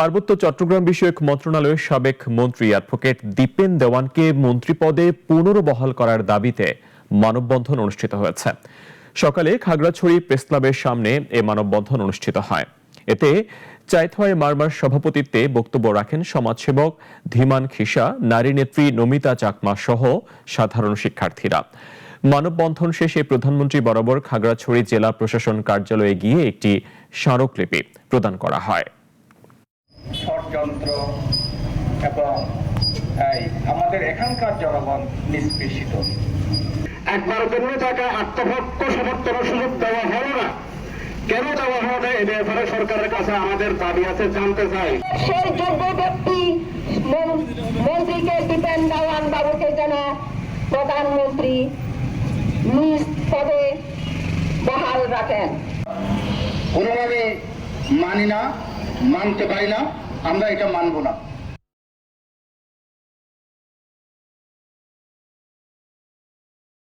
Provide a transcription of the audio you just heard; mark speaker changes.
Speaker 1: পার্বত্য চট্টগ্রাম বিষয়ক মন্ত্রণালয়ের সাবেক মন্ত্রী অ্যাডভোকেট দীপেন দেওয়ানকে মন্ত্রী পদে পুনর্বহাল করার দাবিতে মানববন্ধন অনুষ্ঠিত হয়েছে। সকালে খাগড়াছড়ি প্রেস ক্লাবের সামনে এ মানববন্ধন অনুষ্ঠিত হয়। এতে চাইথওয়ায় মারমার সভাপতিত্বে বক্তব্য রাখেন সমাজসেবক ধীমান খিসা, নারী নেত্রী নমিতা চাকমা সহ সাধারণ শিক্ষার্থীরা। মানববন্ধন শেষে প্রধানমন্ত্রী বরাবর খাগড়াছড়ি জেলা প্রশাসন কার্যালয়ে গিয়ে একটি স্মারকলিপি প্রদান করা হয়।
Speaker 2: ষড়যন্ত্র এবং আমাদের এখানকার জনগণ নিষ্পেষিত।
Speaker 3: একবার জন্য তাকে আত্মপক্ষ সমর্থনের সুযোগ দেওয়া হলো না, কেন দেওয়া হলো না এ ব্যাপারে সরকারের কাছে আমাদের দাবি আছে, জানতে চাই।
Speaker 4: সেই যোগ্য ব্যক্তি মন্ত্রীকে দীপেন দেওয়ান বাবুকে যেন প্রধানমন্ত্রী নিজ পদে বহাল রাখেন।
Speaker 3: কোনোভাবে মানি না, মানতে পারি না, আমরা এটা মানব না।